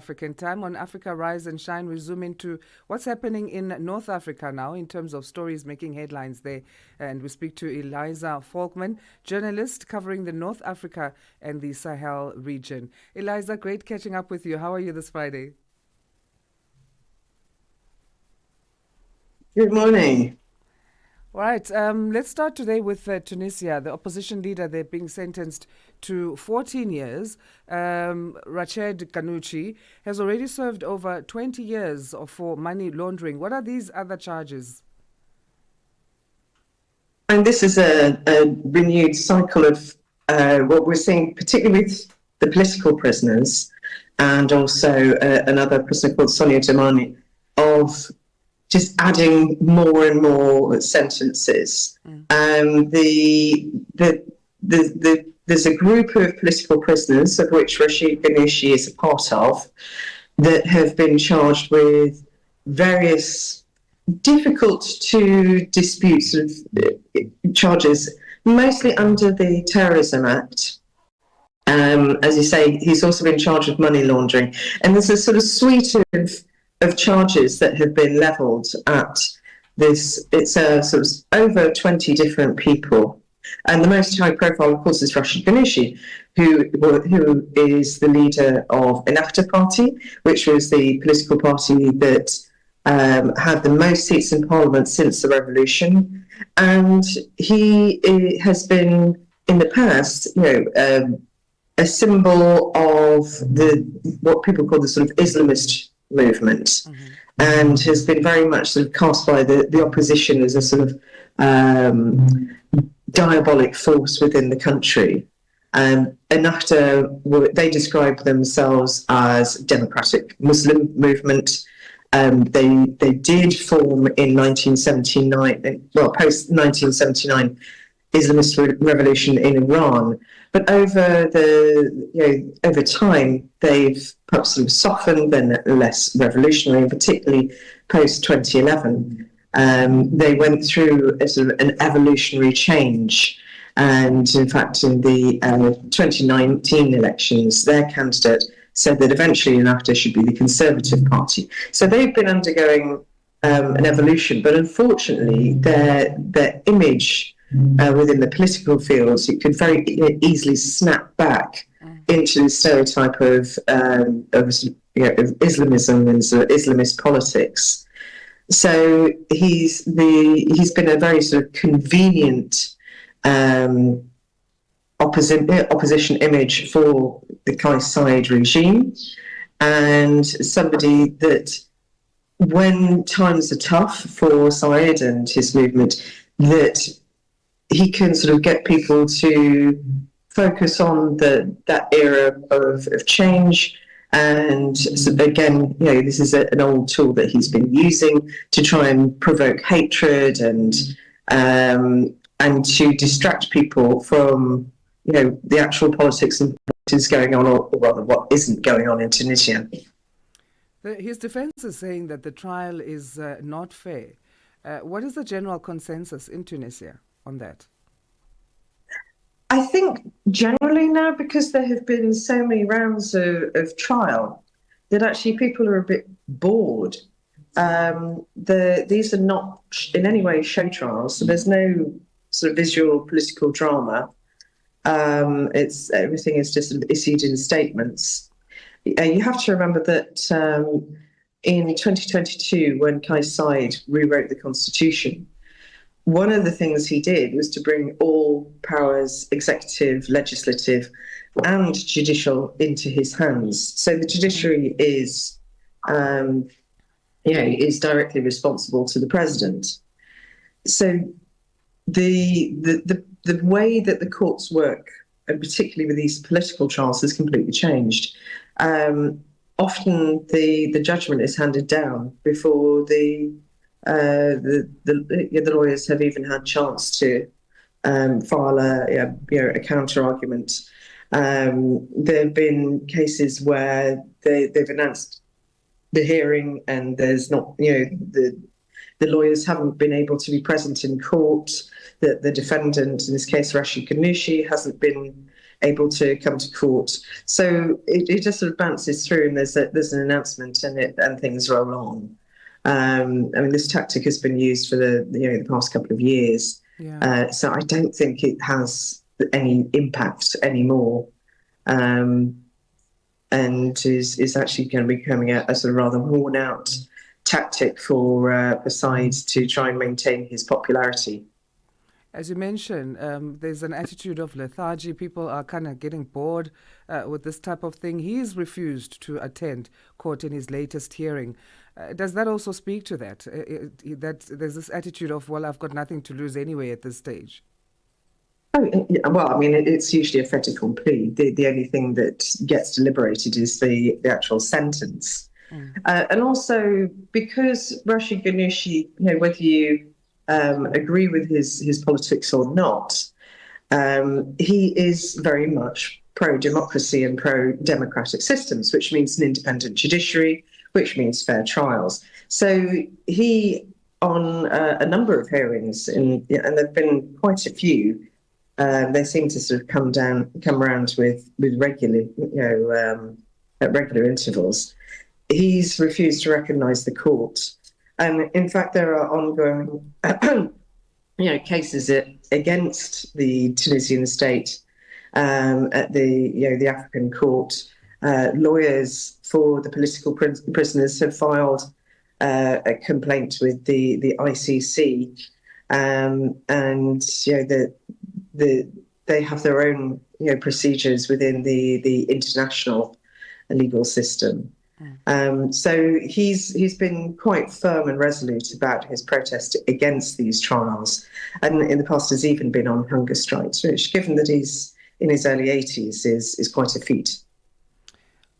African time on Africa Rise and Shine. We zoom into what's happening in North Africa now in terms of stories making headlines there. And we speak to Eliza Volkmann, journalist covering the North Africa and the Sahel region. Eliza, great catching up with you. How are you this Friday? Good morning. All right, let's start today with Tunisia. The opposition leader, they're being sentenced to 14 years. Rached Ghannouchi has already served over 20 years for money laundering. What are these other charges? And this is a renewed cycle of what we're seeing, particularly with the political prisoners and also another prisoner called Sonia Dramani, of just adding more and more sentences. There's a group of political prisoners, of which Rached Ghannouchi is a part of, that have been charged with various difficult to dispute sort of charges, mostly under the Terrorism Act. As you say, he's also been charged with money laundering. And there's a sort of suite of charges that have been levelled at this. It's sort of over 20 different people. And the most high profile, of course, is Rached Ghannouchi, who is the leader of Ennahda Party, which was the political party that had the most seats in parliament since the revolution. And he has been, in the past, a symbol of what people call the sort of Islamist movement, and has been very much sort of cast by the opposition as a sort of diabolic force within the country. Ennahda, they describe themselves as democratic Muslim movement. They did form in 1979, well, post 1979 Islamist revolution in Iran, but over time they've perhaps sort of softened, been less revolutionary, and particularly post 2011. They went through a sort of an evolutionary change, and in fact in the 2019 elections their candidate said that eventually Ennahda should be the Conservative Party. So they've been undergoing an evolution, but unfortunately their image within the political fields, it could very easily snap back into the stereotype of Islamism and sort of Islamist politics. So he's been a very sort of convenient opposition image for the Kais Saied regime, and somebody that, when times are tough for Saied and his movement, that he can sort of get people to focus on that era of change. And so again, this is an old tool that he's been using to try and provoke hatred and to distract people from the actual politics and what is going on, or rather what isn't going on in Tunisia. His defense is saying that the trial is not fair. What is the general consensus in Tunisia on that? I think generally now, because there have been so many rounds of trial, that actually people are a bit bored. These are not in any way show trials, so there's no sort of visual political drama. Everything is just sort of issued in statements. You have to remember that in 2022, when Kais Saied rewrote the constitution, one of the things he did was to bring all powers, executive, legislative, and judicial, into his hands. So the judiciary is directly responsible to the president. So the way that the courts work, and particularly with these political trials, has completely changed. Often the judgment is handed down before the lawyers have even had chance to file a counter argument. There have been cases where they've announced the hearing, and there's not, the lawyers haven't been able to be present in court. The defendant, in this case Rached Ghannouchi, hasn't been able to come to court. So it just sort of bounces through, and there's an announcement, and things roll on. I mean, this tactic has been used for the past couple of years. Yeah. So I don't think it has any impact anymore, and is actually going to be becoming a sort of rather worn out tactic for sides to try and maintain his popularity. As you mentioned, there's an attitude of lethargy. People are kind of getting bored with this type of thing. He's refused to attend court in his latest hearing. Does that also speak to that? That there's this attitude of, well, I've got nothing to lose anyway at this stage. Oh, yeah, well, I mean, it's usually a fait accompli. The only thing that gets deliberated is the actual sentence. And also because Rashid Ghannouchi, whether you agree with his politics or not, he is very much pro-democracy and pro-democratic systems, which means an independent judiciary, which means fair trials. So he, on a number of hearings, and there've been quite a few, they seem to sort of come around with regular, at regular intervals. He's refused to recognise the court, and in fact, there are ongoing, cases against the Tunisian state at the African court. Lawyers for the political prisoners have filed a complaint with the ICC, and they have their own procedures within the international legal system. So he's been quite firm and resolute about his protest against these trials, and in the past has even been on hunger strikes, which, given that he's in his early 80s, is quite a feat.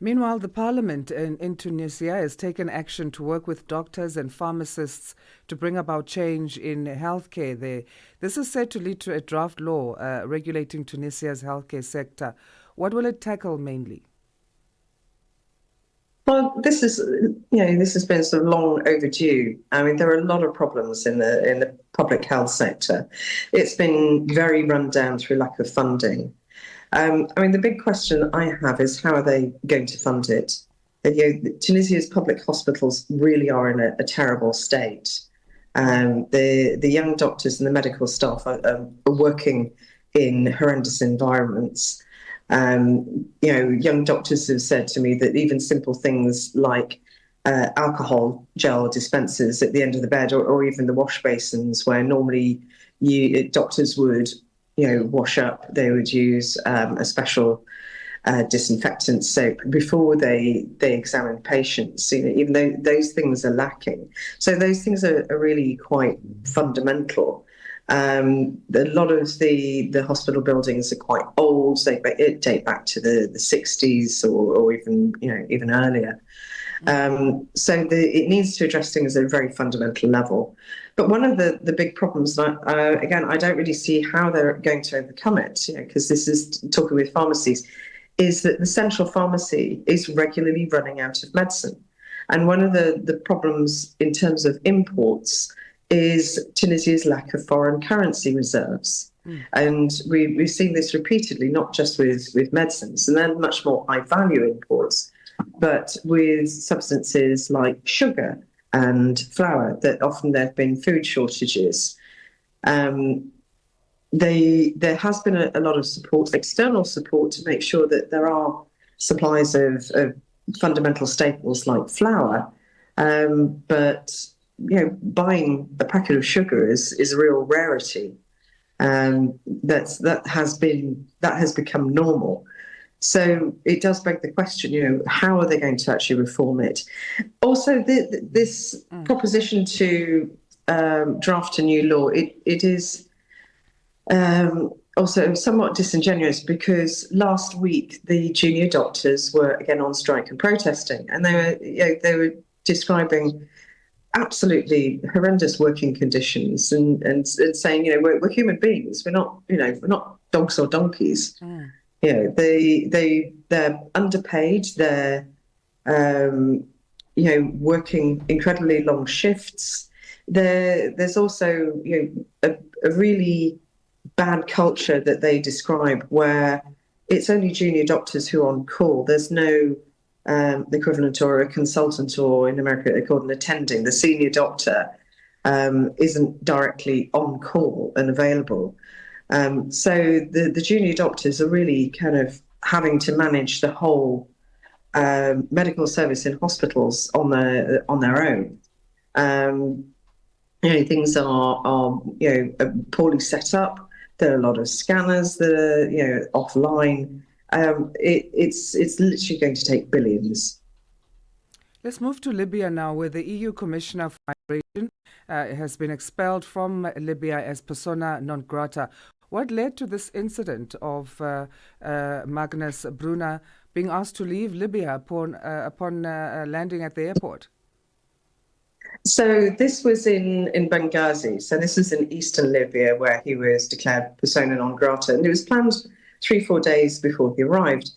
Meanwhile, the parliament in Tunisia has taken action to work with doctors and pharmacists to bring about change in healthcare there. This is said to lead to a draft law regulating Tunisia's healthcare sector. What will it tackle mainly? Well, this has been sort of long overdue. I mean, there are a lot of problems in the public health sector. It's been very run down through lack of funding. I mean, the big question I have is, how are they going to fund it? Tunisia's public hospitals really are in a terrible state. The young doctors and the medical staff are working in horrendous environments. Young doctors have said to me that even simple things like alcohol gel dispensers at the end of the bed, or even the wash basins where normally doctors would wash up, they would use a special disinfectant soap before they examine patients, even though those things are lacking. So those things are really quite fundamental. A lot of the hospital buildings are quite old. They date back to the 60s or even earlier. So it needs to address things at a very fundamental level. But one of the big problems, again, I don't really see how they're going to overcome it, because this is talking with pharmacies, is that the central pharmacy is regularly running out of medicine. And one of the problems in terms of imports is Tunisia's lack of foreign currency reserves. And we've seen this repeatedly, not just with medicines, and then much more high-value imports, but with substances like sugar and flour, that often there have been food shortages. There has been a lot of support, external support, to make sure that there are supplies of fundamental staples like flour, but buying a packet of sugar is a real rarity. That has become normal. So it does beg the question, how are they going to actually reform it? Also, this proposition to draft a new law, it is also somewhat disingenuous, because last week the junior doctors were again on strike and protesting, and they were describing absolutely horrendous working conditions and saying, we're human beings, we're not dogs or donkeys. They're underpaid, they're working incredibly long shifts. There's also a really bad culture that they describe, where it's only junior doctors who are on call. There's no the equivalent or a consultant, or in America they call an attending. The senior doctor isn't directly on call and available. So the junior doctors are really kind of having to manage the whole medical service in hospitals on their own. Things are poorly set up. There are a lot of scanners that are offline. It's literally going to take billions. Let's move to Libya now, where the EU Commissioner for Migration has been expelled from Libya as persona non grata. What led to this incident of Magnus Brunner being asked to leave Libya upon landing at the airport? So this was in Benghazi. So this was in eastern Libya, where he was declared persona non grata, and it was planned 3-4 days before he arrived.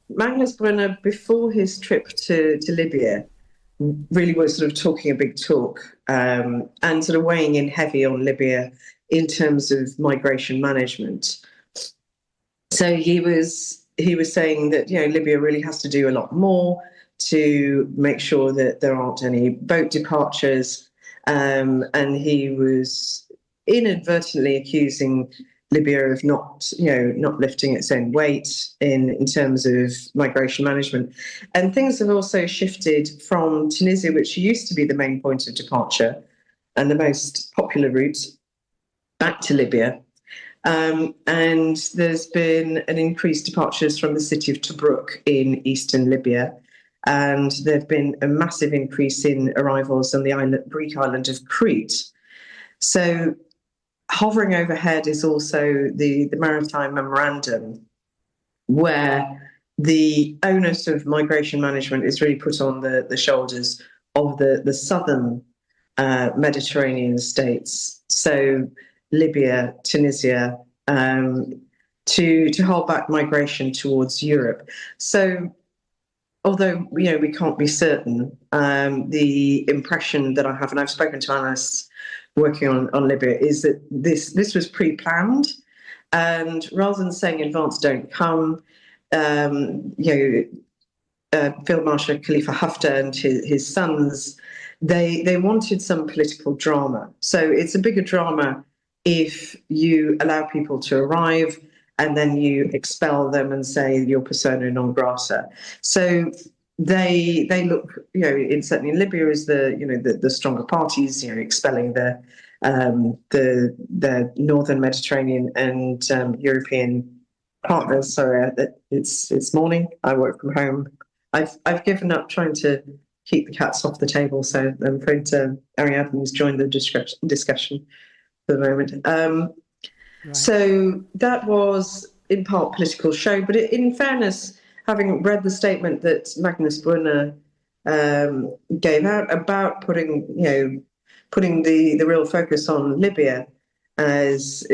Magnus Brunner, before his trip to Libya, really was sort of talking a big talk and sort of weighing in heavy on Libya in terms of migration management. So he was saying that Libya really has to do a lot more to make sure that there aren't any boat departures, and he was inadvertently accusing Libya of not lifting its own weight in terms of migration management. And things have also shifted from Tunisia, which used to be the main point of departure and the most popular route, back to Libya. And there's been an increased departures from the city of Tobruk in eastern Libya. And there have been a massive increase in arrivals on the Greek island of Crete. So hovering overhead is also the Maritime Memorandum, where the onus of migration management is really put on the shoulders of the southern Mediterranean states, so Libya, Tunisia, to hold back migration towards Europe. So although we can't be certain, the impression that I have, and I've spoken to analysts working on Libya, is that this was pre-planned, and rather than saying advance don't come, Field Marshal Khalifa Haftar and his sons, they wanted some political drama. So it's a bigger drama if you allow people to arrive and then you expel them and say you're persona non grata. So they look, certainly in Libya, as the stronger parties, expelling the northern Mediterranean and European partners. Sorry, it's morning. I work from home. I've given up trying to keep the cats off the table, so I'm afraid Ariadne's joined the discussion for the moment. Right. So that was in part political show, but in fairness, having read the statement that Magnus Brunner gave out about putting the real focus on Libya as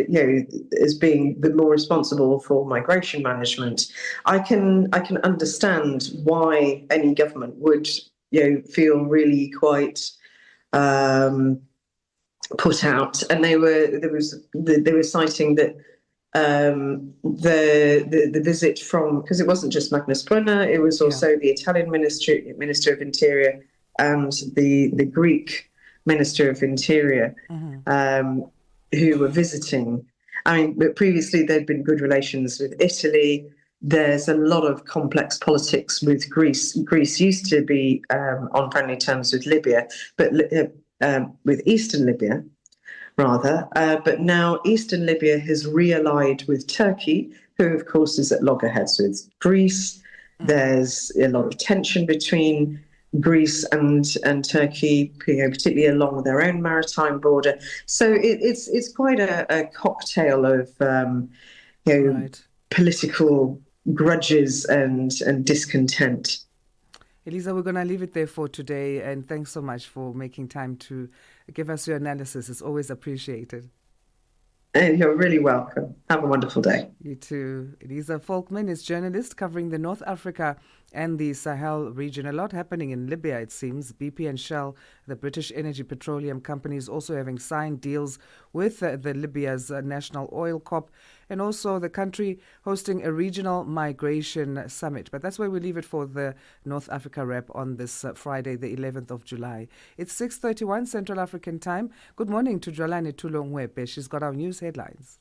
being the more responsible for migration management, I can understand why any government would feel really quite put out. And they were citing that the visit from, because it wasn't just Magnus Brunner, it was also the Italian Minister of Interior and the Greek Minister of Interior, who were visiting. I mean, but previously there'd been good relations with Italy. There's a lot of complex politics with Greece. Greece used to be on friendly terms with Libya, but with Eastern Libya, rather. But now Eastern Libya has re-allied with Turkey, who, of course, is at loggerheads with Greece. There's a lot of tension between Greece and Turkey, particularly along their own maritime border. So it's quite a cocktail of political grudges and discontent. Eliza, we're going to leave it there for today, and thanks so much for making time to give us your analysis. It's always appreciated. And you're really welcome. Have a wonderful day. You too. Eliza Volkmann is journalist covering the North Africa and the Sahel region. A lot happening in Libya, it seems. BP and Shell, the British energy petroleum companies, also having signed deals with the Libya's National Oil Corp. and also the country hosting a regional migration summit. But that's where we leave it for the North Africa Rep on this Friday, the 11th of July. It's 6:31 Central African Time. Good morning to Jolani Tulongwepe. She's got our news headlines.